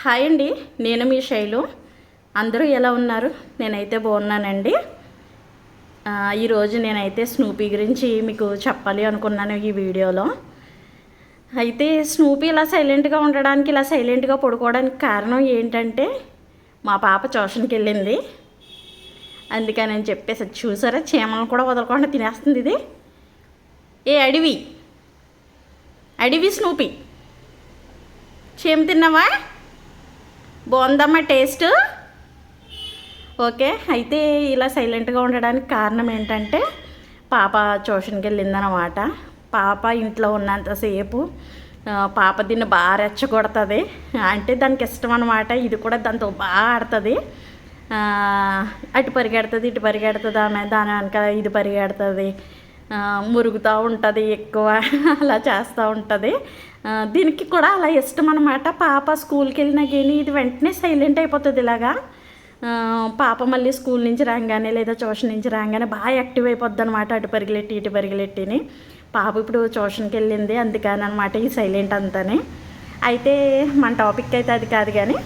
Hi అండి, నేను మీ శైలు. అందరూ ఎలా ఉన్నారు? నేనైతే బాగున్నానండి. ఈరోజు నేనైతే స్నూపీ గురించి మీకు చెప్పాలి అనుకున్నాను ఈ వీడియోలో. అయితే స్నూపీ ఇలా సైలెంట్గా ఉండడానికి, ఇలా సైలెంట్గా పడుకోవడానికి కారణం ఏంటంటే, మా పాప ట్యూషన్కి వెళ్ళింది. అందుకని అని చెప్పేసి చూసారా, చీమలను కూడా వదలకుండా తినేస్తుంది ఇది. ఏ అడివి అడివి స్నూపీ, చీమ తిన్నావా? బాగుందమ్మా టేస్ట్? ఓకే. అయితే ఇలా సైలెంట్గా ఉండడానికి కారణం ఏంటంటే, పాప ట్యూషన్కి వెళ్ళిందనమాట. పాప ఇంట్లో ఉన్నంతసేపు పాప దీన్ని బాగా రెచ్చగొడుతుంది. అంటే దానికి ఇష్టం అనమాట. ఇది కూడా దాంతో బాగా ఆడుతుంది. అటు పరిగెడుతుంది, ఇటు పరిగెడుతుంది. దాని వెనక ఇది పరిగెడుతుంది, మురుగుతూ ఉంటుంది ఎక్కువ. అలా చేస్తూ ఉంటుంది. దీనికి కూడా అలా ఇష్టం అనమాట. పాప స్కూల్కి వెళ్ళినా కానీ ఇది వెంటనే సైలెంట్ అయిపోతుంది ఇలాగా. పాప మళ్ళీ స్కూల్ నుంచి రాగానే లేదా ట్యూషన్ నుంచి రాగానే బాగా యాక్టివ్ అయిపోద్ది అనమాట. అటు పరిగెలెట్టి ఇటు పరిగెలెట్టిని. పాప ఇప్పుడు ట్యూషన్కి వెళ్ళింది, అందుకని అనమాట ఈ సైలెంట్ అంతానే. అయితే మన టాపిక్ అయితే అది కాదు, కానీ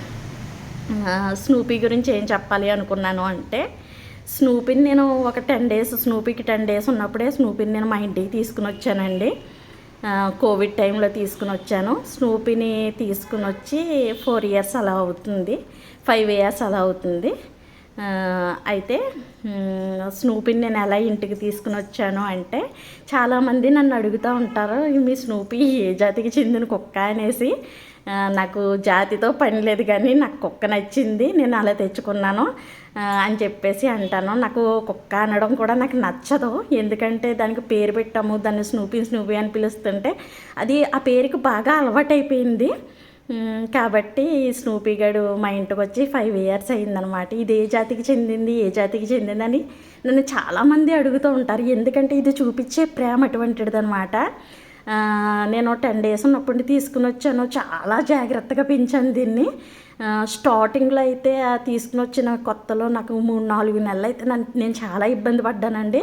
స్నూపీ గురించి ఏం చెప్పాలి అనుకున్నాను అంటే, స్నూపీని నేను ఒక 10 days, స్నూపీకి 10 days ఉన్నప్పుడే స్నూపీని నేను మా ఇంటికి తీసుకుని వచ్చానండి. కోవిడ్ టైంలో తీసుకుని వచ్చాను. స్నూపీని తీసుకుని వచ్చి 4 years అలా అవుతుంది, 5 years అలా అవుతుంది. అయితే స్నూపీని నేను ఎలా ఇంటికి తీసుకుని వచ్చాను అంటే, చాలామంది నన్ను అడుగుతూ ఉంటారు, మీ స్నూపీ ఏ జాతికి చెందిన కుక్క అనేసి. నాకు జాతితో పని లేదు, కానీ నాకు కుక్క నచ్చింది, నేను అలా తెచ్చుకున్నాను అని చెప్పేసి అంటాను. నాకు కుక్క అనడం కూడా నాకు నచ్చదు, ఎందుకంటే దానికి పేరు పెట్టాము, దాన్ని స్నూపీ స్నూపీ అని పిలుస్తుంటే అది ఆ పేరుకి బాగా అలవాటైపోయింది. కాబట్టి స్నూపీ గడు మా ఇంటికి వచ్చి 5 years అయిందనమాట. ఇది ఏ జాతికి చెందింది, ఏ జాతికి చెందిందని నన్ను చాలామంది అడుగుతూ ఉంటారు. ఎందుకంటే ఇది చూపించే ప్రేమ అటువంటిది అనమాట. నేను 10 days ఉన్నప్పుడు తీసుకుని వచ్చాను. చాలా జాగ్రత్తగా పెంచాను దీన్ని. స్టార్టింగ్లో అయితే తీసుకుని వచ్చిన కొత్తలో నాకు 3-4 నెలలు అయితే నేను చాలా ఇబ్బంది పడ్డానండి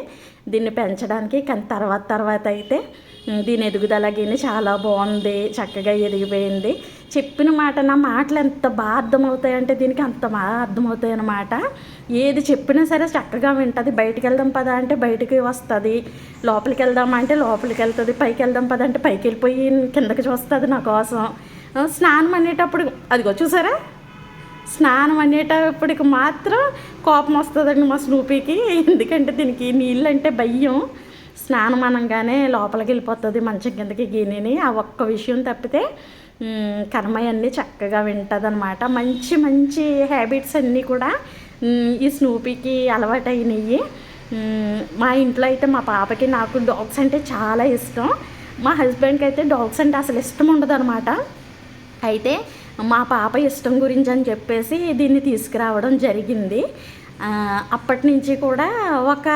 దీన్ని పెంచడానికి. కానీ తర్వాత అయితే దీని ఎదుగుదలగిని చాలా బాగుంది, చక్కగా ఎదిగిపోయింది. చెప్పిన మాట, నా మాటలు ఎంత బాగా అర్థమవుతాయంటే దీనికి అంత బాగా అర్థమవుతాయి అన్నమాట. ఏది చెప్పినా సరే చక్కగా వింటుంది. బయటికి వెళ్దాం పదా అంటే బయటికి వస్తుంది, లోపలికి వెళ్దామా అంటే లోపలికి వెళ్తుంది, పైకి వెళ్దాం పదా అంటే పైకి వెళ్ళిపోయి కిందకి చూస్తుంది నా కోసం. స్నానం అనేటప్పుడు అదిగో చూసారా, స్నానం అనేటప్పటికి మాత్రం కోపం వస్తుందండి మా స్నూపీకి. ఎందుకంటే దీనికి నీళ్ళు అంటే భయం. స్నానం అనగానే లోపలికి వెళ్ళిపోతుంది మంచం కిందకి గీనిని. ఆ ఒక్క విషయం తప్పితే కర్మయన్నీ చక్కగా వింటుంది అనమాట. మంచి మంచి హ్యాబిట్స్ అన్నీ కూడా ఈ స్నూపీకి అలవాటు అయినాయి. మా ఇంట్లో అయితే మా పాపకి నాకు డాగ్స్ అంటే చాలా ఇష్టం. మా హస్బెండ్కి అయితే డాగ్స్ అంటే అసలు ఇష్టం ఉండదు అనమాట. అయితే మా పాప ఇష్టం గురించి అని చెప్పేసి దీన్ని తీసుకురావడం జరిగింది. అప్పటి నుంచి కూడా ఒక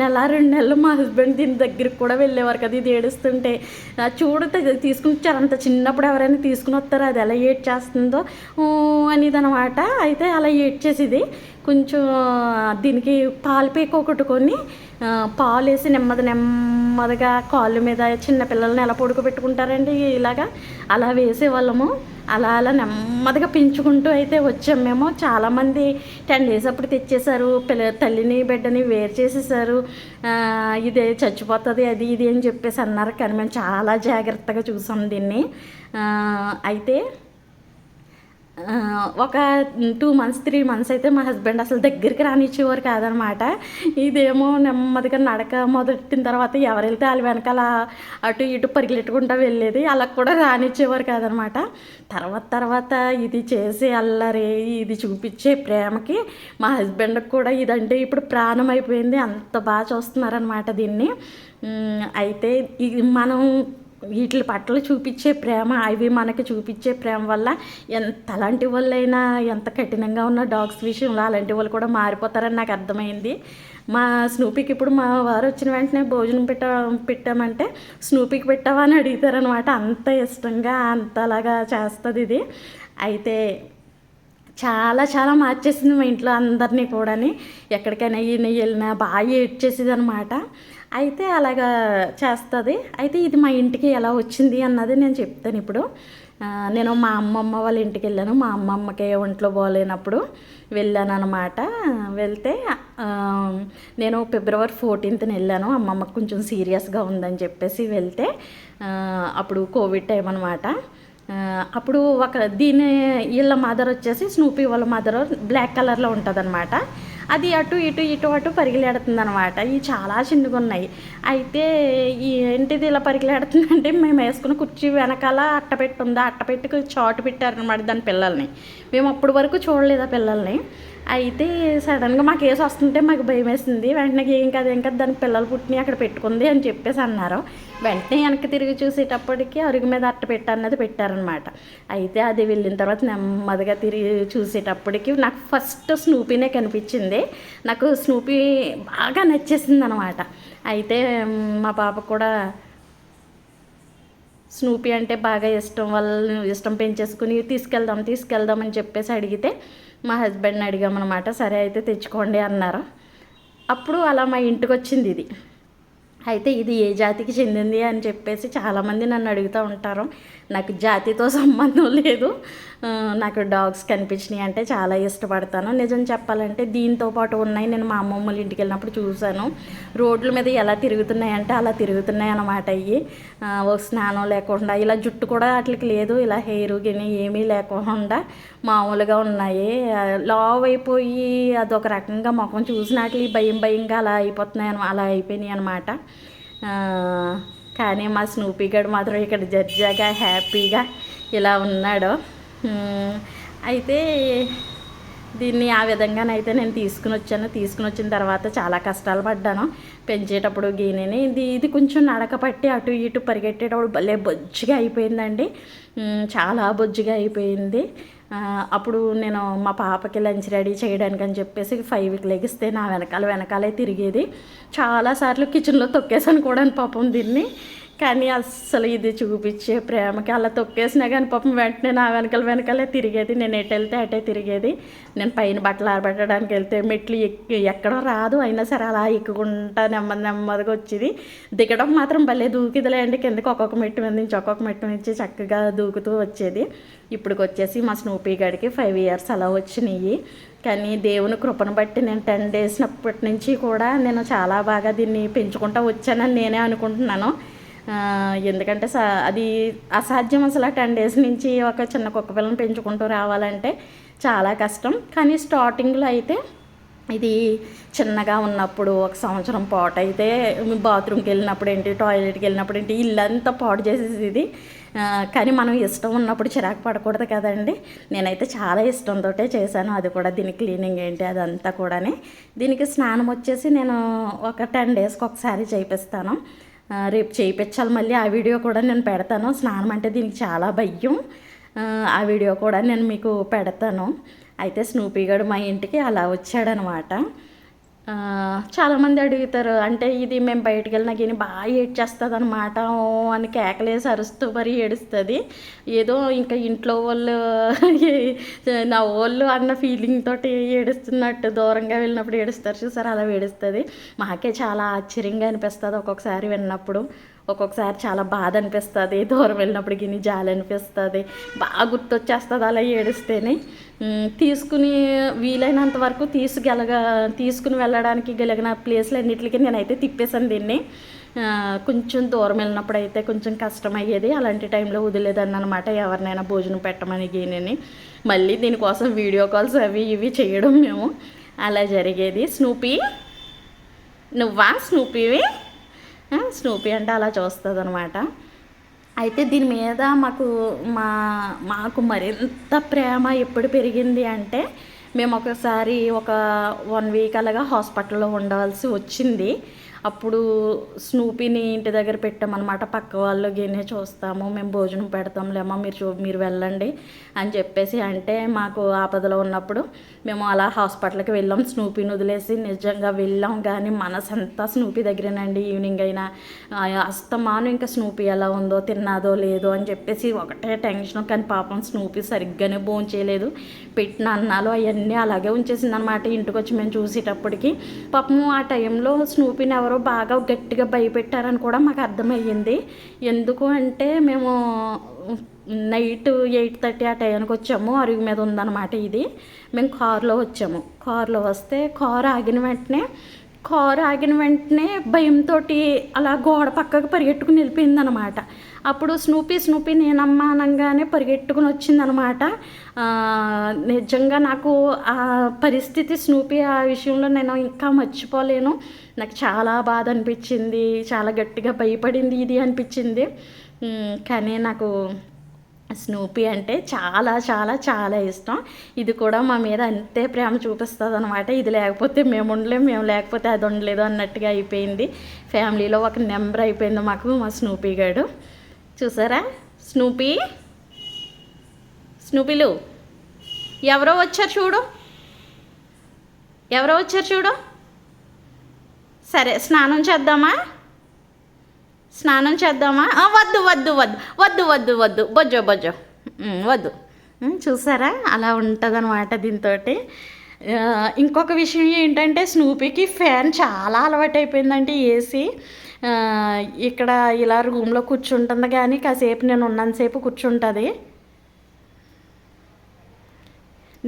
1-2 నెలలు మా హస్బెండ్ దీని దగ్గరికి కూడా వెళ్ళేవారు కదా. ఇది ఏడుస్తుంటే తీసుకుని వచ్చారు. అంత చిన్నప్పుడు ఎవరైనా తీసుకుని వస్తారో అది ఎలా ఏడ్ చేస్తుందో అనేది అనమాట. అయితే అలా ఏడ్ చేసేది. కొంచెం దీనికి పాలు కొట్టుకొని పాలు వేసి నెమ్మదిగా కాళ్ళ మీద చిన్నపిల్లల్ని ఎలా పడుకోబెట్టుకుంటారండి ఇలాగా, అలా వేసేవాళ్ళము. అలా నెమ్మదిగా పెంచుకుంటూ అయితే వచ్చాం మేము. చాలామంది 10 days అప్పుడు తెచ్చేశారు, తల్లిని బిడ్డని వేరు చేసేసారు, ఇదే చచ్చిపోతుంది అది ఇది అని చెప్పేసి అన్నారు. కానీ మేము చాలా జాగ్రత్తగా చూసాం దీన్ని. అయితే ఒక 2 months 3 months అయితే మా హస్బెండ్ అసలు దగ్గరికి రానిచ్చేవారు కాదనమాట. ఇదేమో నెమ్మదిగా నడక మొదలెట్టిన తర్వాత ఎవరు వెళ్తే వాళ్ళ వెనకాల అటు ఇటు పరిగెట్టుకుంటూ వెళ్ళేది. అలా కూడా రానిచ్చేవారు కాదనమాట. తర్వాత ఇది చేసే అల్లరి, ఇది చూపించే ప్రేమకి మా హస్బెండ్కి కూడా ఇదంటే ఇప్పుడు ప్రాణం అయిపోయింది. అంత బాగా చూస్తున్నారనమాట దీన్ని. అయితే మనం వీటి పట్ల చూపించే ప్రేమ, అవి మనకి చూపించే ప్రేమ వల్ల అలాంటి వాళ్ళైనా, ఎంత కఠినంగా ఉన్న డాగ్స్ విషయంలో అలాంటి వాళ్ళు కూడా మారిపోతారని నాకు అర్థమైంది. మా స్నూపీకి ఇప్పుడు మా వారు వచ్చిన వెంటనే భోజనం పెట్టామంటే స్నూపీకి పెట్టావా అని అడుగుతారనమాట. అంత ఇష్టంగా అంతలాగా చేస్తుంది ఇది. అయితే చాలా మార్చేసింది మా ఇంట్లో అందరినీ కూడా. ఎక్కడికైనా వెళ్ళినా బాగా ఏడ్చేసేది అనమాట. అయితే అలాగా చేస్తుంది. అయితే ఇది మా ఇంటికి ఎలా వచ్చింది అన్నది నేను చెప్తాను ఇప్పుడు. నేను మా అమ్మమ్మ వాళ్ళ ఇంటికి వెళ్ళాను. మా అమ్మమ్మకి ఒంట్లో బాగోలేనప్పుడు వెళ్ళాను అనమాట. వెళ్తే నేను ఫిబ్రవరి 14th వెళ్ళాను. అమ్మమ్మకి కొంచెం సీరియస్గా ఉందని చెప్పేసి వెళ్తే అప్పుడు కోవిడ్ టైం అనమాట. అప్పుడు వీళ్ళ మదర్ వచ్చేసి స్నూపీ వాళ్ళ మదర్ బ్లాక్ కలర్లో ఉంటుంది అనమాట. అది అటు అటు పరిగెలాడుతుంది అనమాట. ఇవి చాలా చిన్నగా ఉన్నాయి. అయితే ఏంటిది ఇలా పరిగెలాడుతుందంటే మేము వేసుకున్న కుర్చీ వెనకాల అట్టపెట్టి ఉంది. అట్టపెట్టుకు చాటు పెట్టారనమాట దాని పిల్లల్ని. మేము అప్పటి వరకు చూడలేదు ఆ పిల్లల్ని. అయితే సడన్గా మాకు వేసి వస్తుంటే మాకు భయం వేసింది. వెంటనే ఏం కదా దాని పిల్లలు పుట్టినవి అక్కడ పెట్టుకుంది అని చెప్పేసి అన్నారు. వెంటనే వెనక్కి తిరిగి చూసేటప్పటికి అరుగు మీద అట్టపెట్టు అన్నది పెట్టారనమాట. అయితే అది వెళ్ళిన తర్వాత నెమ్మదిగా తిరిగి చూసేటప్పటికి నాకు ఫస్ట్ స్నూపీనే కనిపించింది. నాకు స్నూపీ బాగా నచ్చేసింది అనమాట. అయితే మా పాప కూడా స్నూపీ అంటే బాగా ఇష్టం పెంచేసుకుని తీసుకెళ్దాం అని చెప్పేసి అడిగితే మా హస్బెండ్ని అడిగామన్నమాట. సరే అయితే తెచ్చుకోండి అన్నారు. అప్పుడు అలా మా ఇంటికి వచ్చింది ఇది. అయితే ఇది ఏ జాతికి చెందింది అని చెప్పేసి చాలామంది నన్ను అడుగుతూ ఉంటారు. నాకు జాతితో సంబంధం లేదు. నాకు డాగ్స్ కనిపించినాయి అంటే చాలా ఇష్టపడతాను. నిజం చెప్పాలంటే దీంతో పాటు ఉన్నాయి. నేను మా అమ్మమ్మల ఇంటికి వెళ్ళినప్పుడు చూశాను. రోడ్ల మీద ఎలా తిరుగుతున్నాయి అంటే అలా తిరుగుతున్నాయి అన్నమాట. ఇవి ఒక స్నానం లేకుండా, ఇలా జుట్టు కూడా వాటికి లేదు, ఇలా హెయిర్ గిని ఏమీ లేకుండా మామూలుగా ఉన్నాయి. లావ్ అయిపోయి అదొక రకంగా ముఖం చూసినట్లు భయంగా అలా అయిపోయినాయి అనమాట. కానీ మా స్నూపీ గడు మాత్రం ఇక్కడ జడ్జాగా హ్యాపీగా ఇలా ఉన్నాడు. అయితే దీన్ని ఆ విధంగానైతే నేను తీసుకుని వచ్చిన తర్వాత చాలా కష్టాలు పడ్డాను పెంచేటప్పుడు. గీనెని ఇది కొంచెం నడక పట్టి అటు ఇటు పరిగెట్టేటప్పుడు భలే బొజ్జుగా అయిపోయిందండి. చాలా బొజ్జుగా అయిపోయింది. అప్పుడు నేను మా పాపకి లంచ్ రెడీ చేయడానికి అని చెప్పేసి 5కి లెగిస్తే నా వెనకాలే తిరిగేది. చాలాసార్లు కిచెన్లో తొక్కేసాను కూడా పాపం దీన్ని. కానీ అస్సలు ఇది చూపించే ప్రేమకి అలా తొక్కేసినా కానీ పాపం వెంటనే నా వెనకాలే తిరిగేది. నేను ఎటు వెళ్తే అటే తిరిగేది. నేను పైన బట్టలు ఆరబెట్టడానికి వెళ్తే మెట్లు ఎక్కడం రాదు, అయినా సరే అలా ఎక్కుకుంటా నెమ్మదిగా వచ్చేది. దిగడం మాత్రం భలే దూకిదిలే అండి. కిందకి ఒక్కొక్క మెట్టు నుంచి చక్కగా దూకుతూ వచ్చేది. ఇప్పటికి వచ్చేసి మా స్నూపీ గడికి 5 years అలా వచ్చినాయి. కానీ దేవుని కృపను బట్టి నేను 10 days అప్పటి నుంచి కూడా నేను చాలా బాగా దీన్ని పెంచుకుంటూ వచ్చానని నేనే అనుకుంటున్నాను. ఎందుకంటే అది అసాధ్యం అసలు. 10 days నుంచి ఒక చిన్న కుక్క పిల్లని పెంచుకుంటూ రావాలంటే చాలా కష్టం. కానీ స్టార్టింగ్లో అయితే ఇది చిన్నగా ఉన్నప్పుడు 1 సంవత్సరం పాటు అయితే బాత్రూమ్కి వెళ్ళినప్పుడు ఏంటి, టాయిలెట్కి వెళ్ళినప్పుడు ఏంటి, ఇల్లంతా పాడు చేసేది ఇది. కానీ మనం ఇష్టం ఉన్నప్పుడు చిరాకు పడకూడదు కదండి. నేనైతే చాలా ఇష్టంతో చేశాను. అది కూడా దీని క్లీనింగ్ ఏంటి అదంతా కూడా. దీనికి స్నానం వచ్చేసి నేను ఒక 10 daysకి ఒకసారి చేయిస్తాను. రేపు చేయించాలి మళ్ళీ. ఆ వీడియో కూడా నేను పెడతాను. స్నానం అంటే దీనికి చాలా భయం. ఆ వీడియో కూడా నేను మీకు పెడతాను. అయితే స్నూపీ గడు మా ఇంటికి అలా వచ్చాడనమాట. చాలామంది అడుగుతారు, అంటే ఇది మేము బయటకు వెళ్ళినా కానీ బాగా ఏడ్చేస్తుంది అనమాట అని కేకలేసి అరుస్తూ మరీ ఏడుస్తుంది. ఏదో ఇంకా ఇంట్లో వాళ్ళు నా వాళ్ళు అన్న ఫీలింగ్ తోటి ఏడుస్తున్నట్టు దూరంగా వెళ్ళినప్పుడు ఏడుస్తారు చూసారు, అలా ఏడుస్తుంది. మాకే చాలా ఆశ్చర్యంగా అనిపిస్తుంది ఒక్కొక్కసారి విన్నప్పుడు. ఒక్కొక్కసారి చాలా బాధ అనిపిస్తుంది, దూరం వెళ్ళినప్పుడు గిని జాలి అనిపిస్తుంది, బాగా గుర్తొచ్చేస్తుంది అలా ఏడుస్తేనే. తీసుకుని వీలైనంత వరకు తీసుకుని వెళ్ళడానికి గలిగిన ప్లేస్లు అన్నిటికీ నేనైతే తిప్పేసాను దీన్ని. కొంచెం దూరం వెళ్ళినప్పుడు అయితే కొంచెం కష్టమయ్యేది. అలాంటి టైంలో వదిలేదాన్ని అనమాట, ఎవరినైనా భోజనం పెట్టమని గీనని. మళ్ళీ దీనికోసం వీడియో కాల్స్ అవి ఇవి చేయడం మేము అలా జరిగేది. స్నూపీ నువ్వా స్నూపీవి? స్నూపీ అంటే అలా చూస్తుంది అనమాట. అయితే దీని మీద మాకు మరింత ప్రేమ ఎప్పుడు పెరిగింది అంటే, మేము ఒకసారి ఒక 1 week అలాగా హాస్పిటల్లో ఉండవలసి వచ్చింది. అప్పుడు స్నూపీని ఇంటి దగ్గర పెట్టామన్నమాట. పక్క వాళ్ళు గిన్నె చూస్తాము, మేము భోజనం పెడతాంలేమో, మీరు వెళ్ళండి అని చెప్పేసి అంటే, మాకు ఆపదలో ఉన్నప్పుడు మేము అలా హాస్పిటల్కి వెళ్ళాం. స్నూపీని వదిలేసి నిజంగా వెళ్ళాం. కానీ మనసంతా స్నూపీ దగ్గరేనండి. ఈవినింగ్ అయినా అస్తమాను ఇంకా స్నూపీ ఎలా ఉందో, తిన్నాదో లేదో అని చెప్పేసి ఒకటే టెన్షన్. కానీ పాపం స్నూపీ సరిగ్గానే భోంచేయలేదు. పెట్టిన అన్నాలు అవన్నీ అలాగే ఉంచేసింది అనమాట. ఇంటికి వచ్చి మేము చూసేటప్పటికి పాపం ఆ టైంలో స్నూపీని ఎవరో ఎవరో బాగా గట్టిగా భయపెట్టారని కూడా మాకు అర్థమయ్యింది. ఎందుకు అంటే మేము నైట్ 8:30 ఆ టైంకి వచ్చాము. అరుగు మీద ఉందన్నమాట ఇది. మేము కారులో వచ్చాము. కారులో వస్తే కారు ఆగిన వెంటనే భయంతో అలా గోడ పక్కకు పరిగెట్టుకుని వెళ్ళిపోయిందనమాట. అప్పుడు స్నూపీ నేనమ్మా అనగానే పరిగెట్టుకుని వచ్చిందనమాట. నిజంగా నాకు ఆ పరిస్థితి స్నూపీ ఆ విషయంలో నేను ఇంకా మర్చిపోలేను. నాకు చాలా బాధ అనిపించింది, చాలా గట్టిగా భయపడింది ఇది అనిపించింది. కానీ నాకు స్నూపీ అంటే చాలా చాలా చాలా ఇష్టం. ఇది కూడా మా మీద అంతే ప్రేమ చూపిస్తుంది అనమాట. ఇది లేకపోతే మేము ఉండలేము, మేము లేకపోతే అది ఉండలేదు అన్నట్టుగా అయిపోయింది. ఫ్యామిలీలో ఒక నెంబర్ అయిపోయింది మాకు మా స్నూపీ గారు. చూసారా స్నూపీలు ఎవరో వచ్చారు చూడు. సరే స్నానం చేద్దామా? వద్దు బొజ్జో వద్దు. చూసారా అలా ఉంటుంది అనమాట దీంతో. ఇంకొక విషయం ఏంటంటే స్నూపీకి ఫ్యాన్ చాలా అలవాటు అయిపోయిందంటే ఏసీ. ఇక్కడ ఇలా రూమ్లో కూర్చుంటుంది కానీ కాసేపు నేను ఉన్నంతసేపు కూర్చుంటుంది.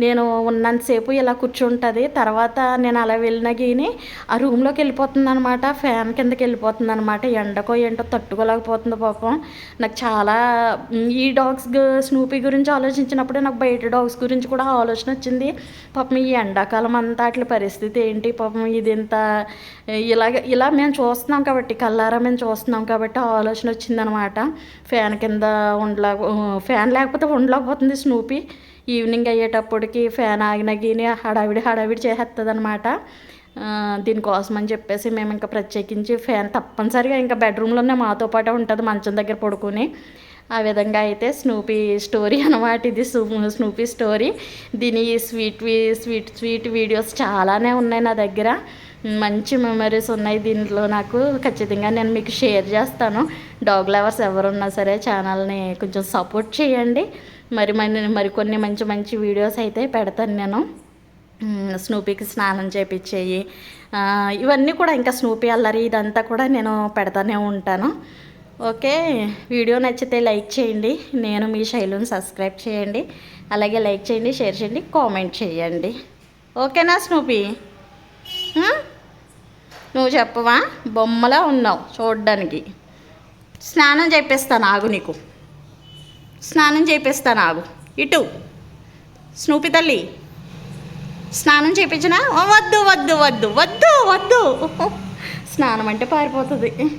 నేను ఉన్నంతసేపు ఇలా కూర్చుంటుంది. తర్వాత నేను అలా వెళ్ళిన గీని ఆ రూమ్లోకి వెళ్ళిపోతుంది అనమాట. ఫ్యాన్ కిందకి వెళ్ళిపోతుంది అనమాట. ఎండకో ఏంటో తట్టుకోలేకపోతుంది పాపం. నాకు చాలా ఈ స్నూపీ గురించి ఆలోచించినప్పుడే నాకు బయట డాగ్స్ గురించి కూడా ఆలోచన వచ్చింది. పాపం ఈ ఎండాకాలం అంతా అట్ల పరిస్థితి ఏంటి పాపం, ఇది ఇంత ఇలా మేము చూస్తున్నాం కాబట్టి, కల్లారా మేము చూస్తున్నాం కాబట్టి ఆలోచన వచ్చిందనమాట. ఫ్యాన్ లేకపోతే ఉండలేకపోతుంది స్నూపీ. ఈవినింగ్ అయ్యేటప్పటికి ఫ్యాన్ ఆగిన గీని హడావిడి చేసేస్తుంది అనమాట. దీనికోసం అని చెప్పేసి మేము ఇంకా ప్రత్యేకించి ఫ్యాన్ తప్పనిసరిగా ఇంకా బెడ్రూమ్లోనే మాతో పాటే ఉంటుంది, మంచం దగ్గర పడుకుని. ఆ విధంగా అయితే స్నూపీ స్టోరీ అనమాట ఇది. Snoopy story. దీని స్వీట్ వీడియోస్ చాలానే ఉన్నాయి నా దగ్గర. మంచి మెమరీస్ ఉన్నాయి దీంట్లో. నాకు ఖచ్చితంగా నేను మీకు షేర్ చేస్తాను. డాగ్ లవర్స్ ఎవరున్నా సరే ఛానల్ని కొంచెం సపోర్ట్ చేయండి. మరికొన్ని మంచి వీడియోస్ అయితే పెడతాను నేను. స్నూపీకి స్నానం చేయించేయి ఇవన్నీ కూడా, ఇంకా స్నూపీ అల్లరి ఇదంతా కూడా నేను పెడతానే ఉంటాను. ఓకే, వీడియో నచ్చితే లైక్ చేయండి. నేను మీ శైలుని సబ్స్క్రైబ్ చేయండి. అలాగే లైక్ చేయండి, షేర్ చేయండి, కామెంట్ చేయండి. ఓకేనా స్నూపీ? నువ్వు చెప్పవా? బొమ్మలా ఉన్నావు చూడడానికి. స్నానం చేపిస్తాను ఆగు, నీకు స్నానం చేపిస్తాను ఆగు. ఇటు స్నూపీ తల్లి స్నానం చేయించినా? వద్దు స్నానం అంటే పారిపోతుంది.